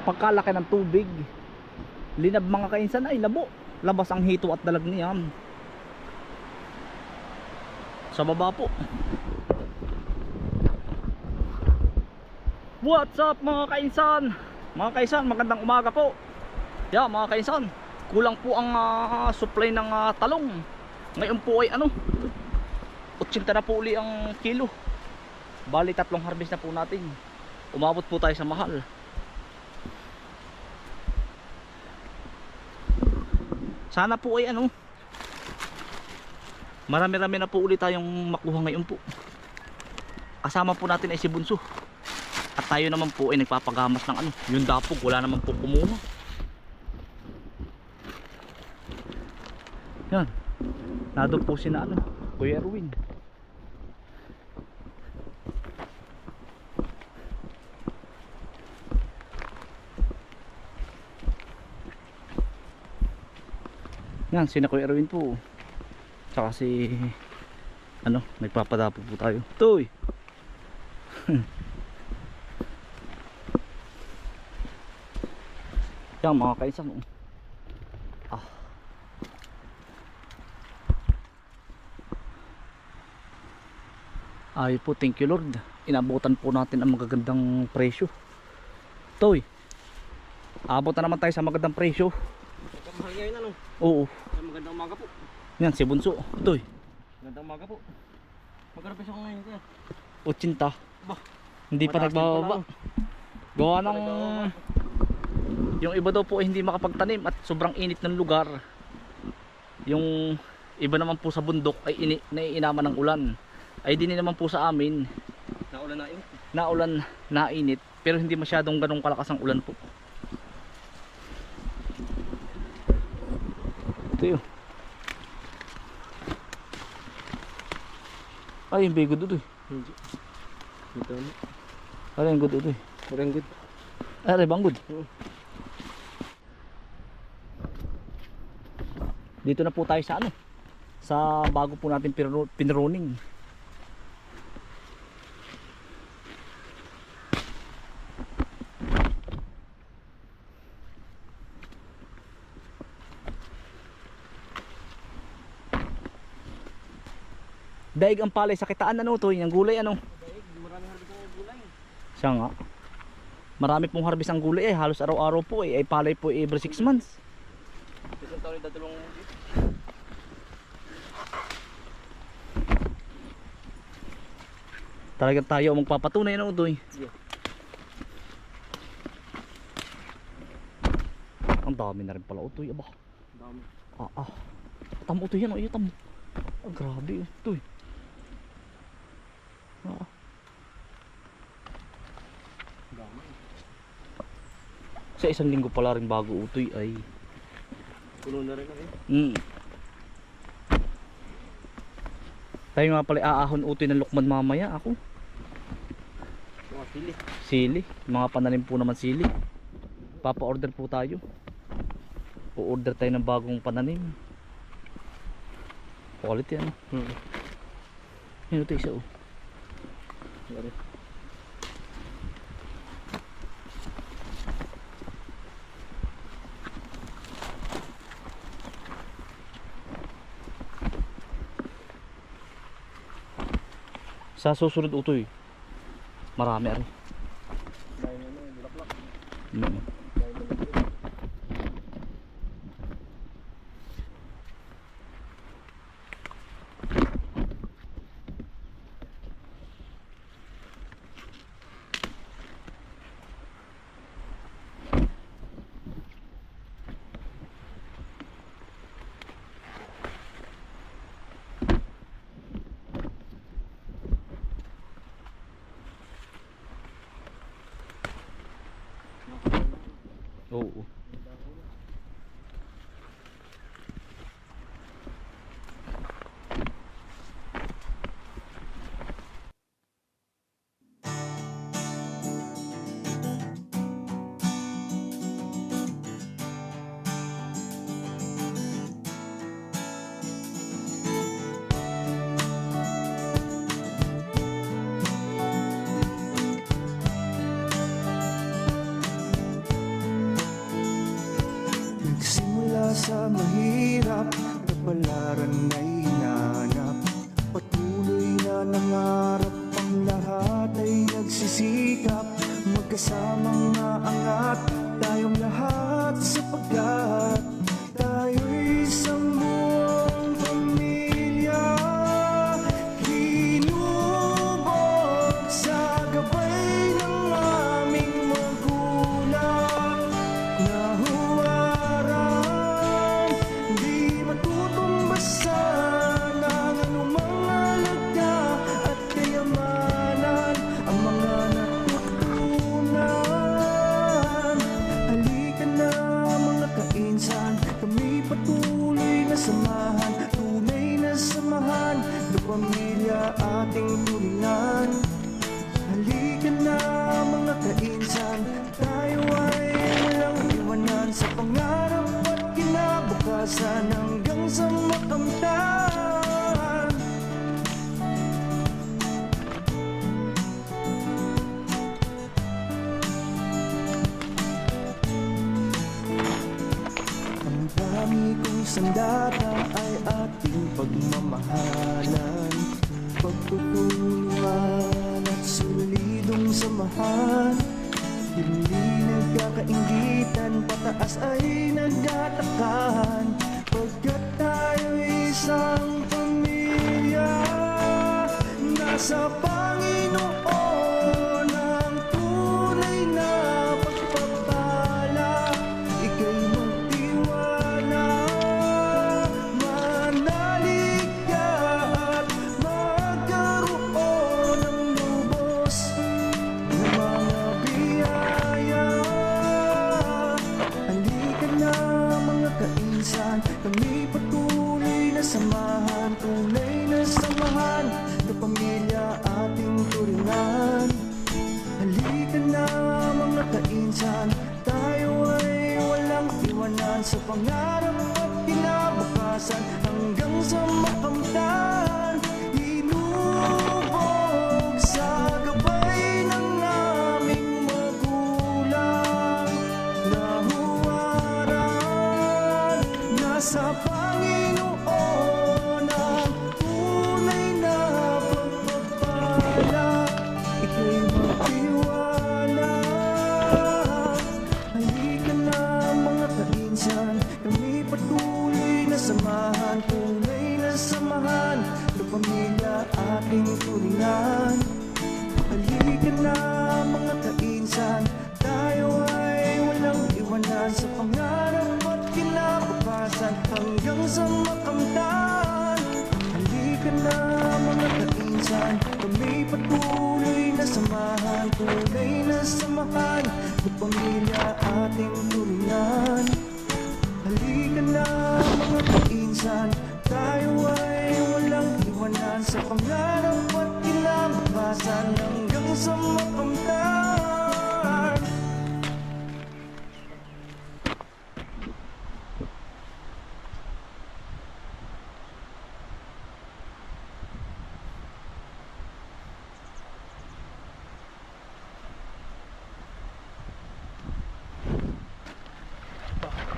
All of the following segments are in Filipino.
pagkalaki ng tubig. Linab mga kainsan ay labo. Labas ang hito at dalag niyan. Sa baba po. What's up mga kainsan? Mga kainsan, magandang umaga po. Yeah, mga kainsan, kulang po ang supply ng talong. Ngayon po ay 80 na po uli ang kilo. Bali 3 harvest na po natin. Umabot po tayo sa mahal. Sana po ay marami-rami na po ulit tayong makuha ngayon po. Kasama po natin ay si Bunso. At tayo naman po ay nagpapagamas ng yung dapog, wala naman po kumuha. Yan. Nandun po si na Kuya Erwin. Yan, si Kuya Erwin po. Tsaka si nagpapadapo po tayo. Toy. Yan mga kainsan. Ay po, thank you Lord. Inabutan po natin ang magagandang presyo. Toy. Abot na naman tayo sa magandang presyo. Mahal ngayon Oo. Magandang umaga po. Yan si Bunso. Toy. Magandang umaga po. Magkano peso ko ngayon kaya? 80. Bah, Hindi pa nagbababa. Gawa ng yung iba daw po ay hindi makapagtanim at sobrang init ng lugar. Yung iba naman po sa bundok ay naiinaman ng ulan. Ay din naman po sa amin naulan na init, pero hindi masyadong ganong kalakas ang ulan po. Ito yun. Ay, yung bigo doon. Hindi. Ito ano? Ay, yung good doon. Parang good. Ay, bang good. Dito na po tayo sa sa bago po natin pinruning. Daig ang palay sa kitaan to, yung gulay Daig, marami harvest ng gulay. Siya nga. Marami pong harvest ang gulay halos araw-araw po ay palay po every 6 months. Isang taon yung dadalawang Talagang tayo ang magpapatunay to. Yeah. Ang dami na rin pala utoy, aba. Dami. Tamo utoy yan, tamo. Grabe utoy. Dami. Sa isang linggo pala rin bago utoy ay Puno na rin tayo nga pala aahon utoy ng lukman mamaya ako. Mga sili. Sili, mga pananim po naman sili. Papa-order po tayo. O-order tayo ng bagong pananim. Quality Yun ito isa Sa susunod utoy, marami ari. Bulaklak. Oo. kapalaran ay hinanap. Patuloy na nangarap, ang lahat ay nagsisikap. Magkasamang naangat tayong lahat, sapagkat tayo'y isang buong pamilya. Hinubog sa gabay ng aming magulang, nahuwarang di matutumbasan ang anumang halaga at kayamanan, ang mga natutunan. Halika na mga kainsan, kami patuloy na samahan, tunay na samahan ng pamilya ating tulingan. Halika na mga kainsan, tayo ay walang iwanan sa pangarap at kinabukasan hanggang sa makamtan. Ang dami kong sandata ay ating pagmamahalan, pagtutulungan at solidong samahan. Hindi nagkakaingitan, pataas ay nagtatakan, pagkat tayo'y isang pamilya. Nasa Panginoon ang tunay na pagpapala, ika'y magtiwala, manalig ka at magkaroon ng lubos na mga biyaya. Halika na mga kainsan, kami patuloy na samahan, tunay na samahan ng pamilya ating turingan. Halika na mga kainsan, tayo ay walang iwanan sa pangarap at kinabukasan hanggang sa makamtan. Hinubog sa gabay ng aming magulang, nahuwarang nasa Panginoon ang tunay na pagpapala, ika'y magtiwala. Halika na mga kainsan, kami patuloy na samahan, tunay na samahan ng pamilya ating turingan. Halika na mga kainsan, tayo ay walang iwanan sa pangarap at kinabukasan hanggang sa makamtan. Halika na mga kainsan, kami patuloy na samahan, tunay na samahan ng pamilya ating turingan. Halika na mga kainsan, tayo ay walang iwanan sa pangarap at kinabukasan hanggang sa makamtan.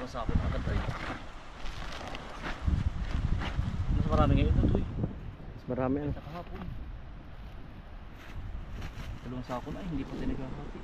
Masapit agad tayo. Mas marami ngayon ito eh. Mas marami ano. Sa kahapon. Dalawang sako na hindi pa tayo nagkakati.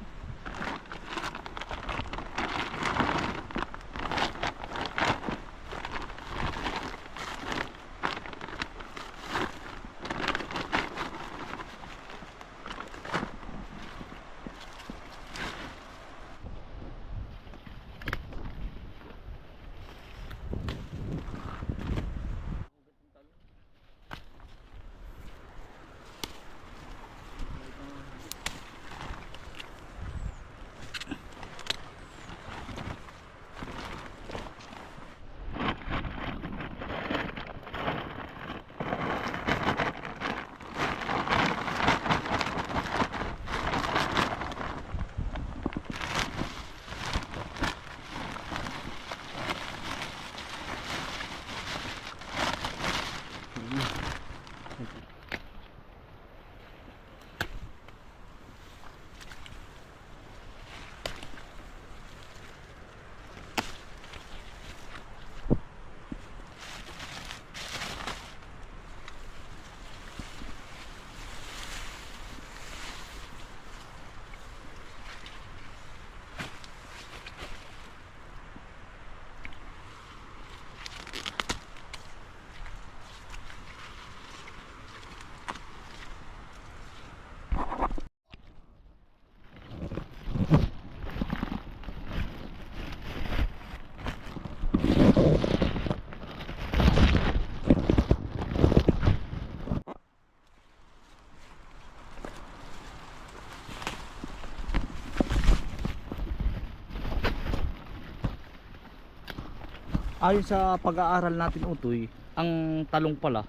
Ayon sa pag-aaral natin utoy, ang talong pala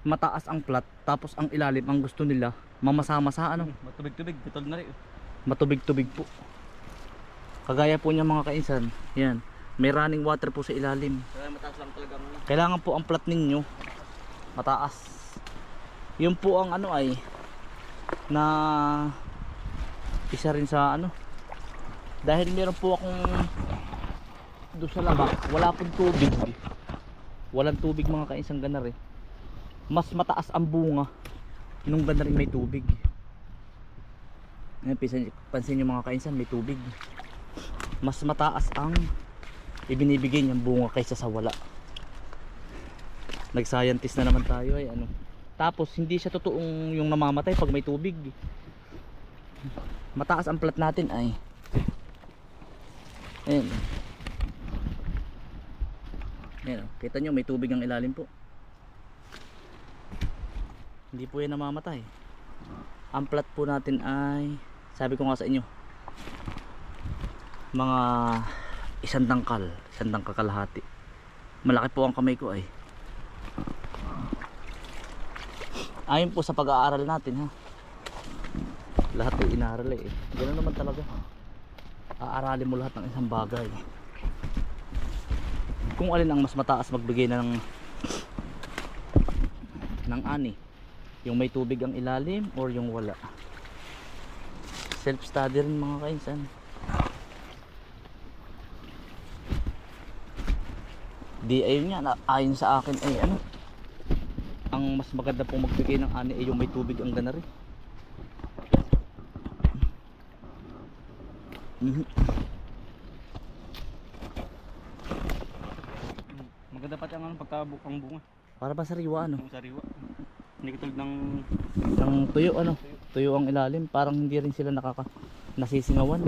mataas ang plat tapos ang ilalim ang gusto nila mamasa-masa ano, Matubig-tubig, katulad na rin. matubig-tubig po. Kagaya po niya mga kainsan, yan. May running water po sa ilalim. Kaya mataas lang talaga ang Kailangan po ang plat ninyo mataas. Yun po ang ano ay na isa rin sa ano. Dahil meron po akong doon sa laba, wala pong tubig. Walang tubig mga kainsan ganar eh. Mas mataas ang bunga nung ganar may tubig. Ngayon, pansin nyo mga kainsan, may tubig. Mas mataas ang ibinibigay niyang bunga kaysa sa wala. Nag-scientist na naman tayo ay ano. Tapos hindi siya totoong yung namamatay pag may tubig. Mataas ang plat natin ay. Ayan. Ayan, kita nyo may tubig ang ilalim po. Hindi po yan namamatay. Ang plat po natin ay, sabi ko nga sa inyo, mga isang dangkal kalahati. Malaki po ang kamay ko ay. Ayon po sa pag-aaral natin ha. Lahat ay inaaral eh. Ganoon naman talaga. Aaralin mo lahat ng isang bagay. Kung alin ang mas mataas magbigay ng ani. Yung may tubig ang ilalim or yung wala. Self-study rin mga kainsan. Di ayun nga, ayon sa akin ay ano, ang mas maganda pong magbigay ng ani ay yung may tubig ang ganari. maganda pati ang pagtabok ang bunga. Para ba sariwa ano? Ang sariwa. Hindi katulad ng Ng tuyo ano? Tuyo ang ilalim, parang hindi rin sila nasisingawan.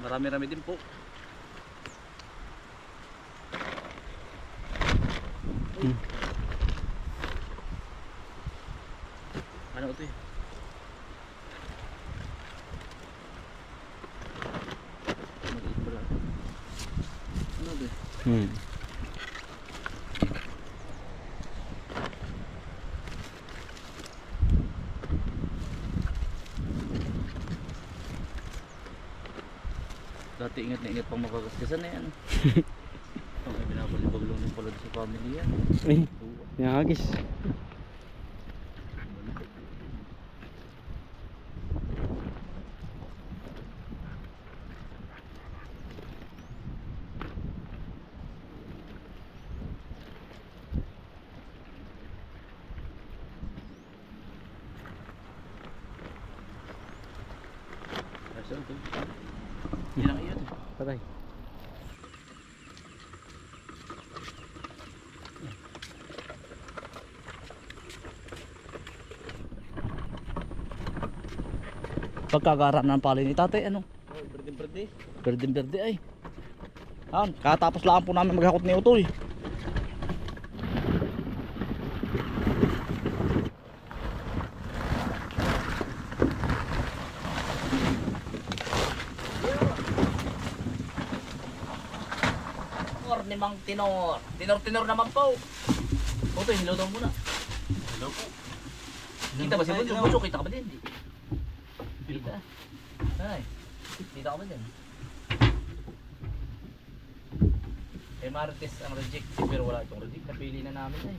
Marami-rami din po. Ano ito eh? Maliit pala. Ano ito eh? Dati ingat na ingat pang makakaskisan na yan. Ang binabalibag lang ng pala sa family yan. Ay, nakagis. Ilang iyon. Patay. Pagkagaran ng pala ni tatay, ano? Oh, berde-berde. Berde ay. Katapos lang po namin maghakot ni Utoy. Ni Mang Tinor. Tinor naman po. Utoy, hello daw muna. Hello po. Kita ba si Bunso? Bunso, kita ka ba din? Hindi. Kita. Ay, kita ka ba din? Eh, Marites ang reject. Pero wala itong reject. Napili na namin eh.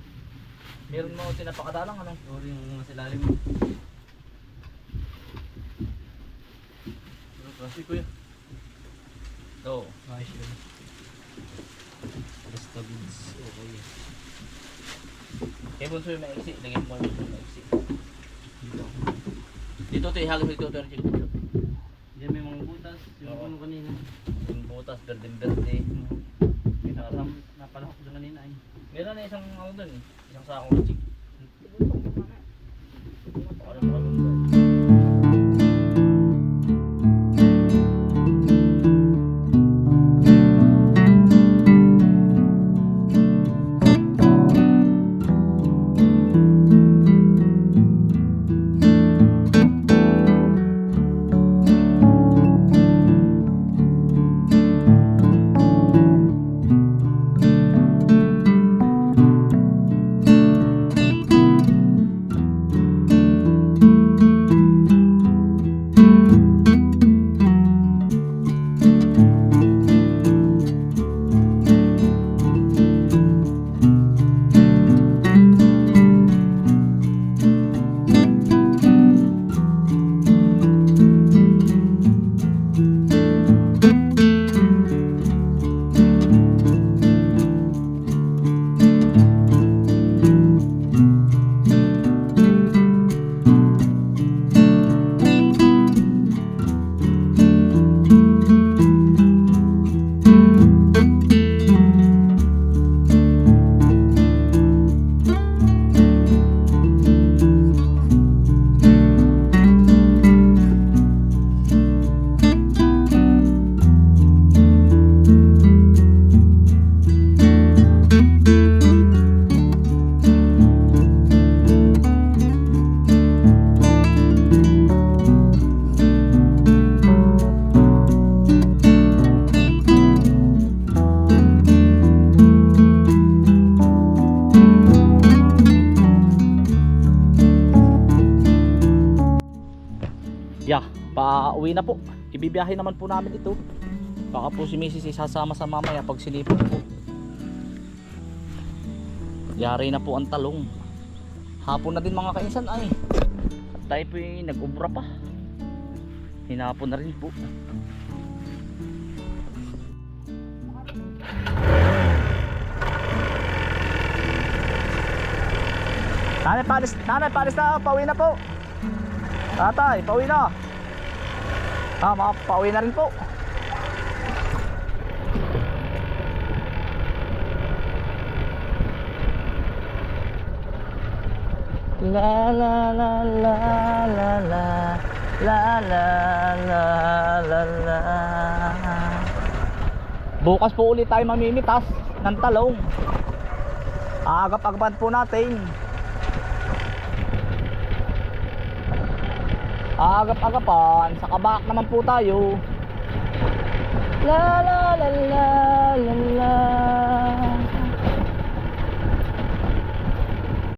Meron mo tinapakadalang ano? Sorry yung nasa ilalim. Ano klase kuya? Oo. Ayos yun. Basta goods. Okay. Kaya Bunso yung maiksi. Lagyan mo yung maiksi. Dito. Dito ito, ihagis mo dito ito. Reject dito. Diyan may mga butas. Yung Oo. ano kanina. Yung butas, berde. May napalak ko kanina ay. Meron na isang ano dun. Isang sakong reject. Alam mo kami dun. Pauwi na po. Ibibiyahe naman po namin ito. Baka po si Mrs. isasama sa mamaya pag sinipon po. Yari na po ang talong. Hapon na din mga kainsan ay. At tayo po yung nag-ubra pa. Hinapon na rin po. Nanay, palis na. Pauwi na po. Tatay, pauwi na. Mga pauwi na rin po. La la la la la la la la la la la. Bukas po ulit tayo mamimitas ng talong. Agap-agapan po natin. Agap-agapan, sa kabak naman po tayo. La la la la la la.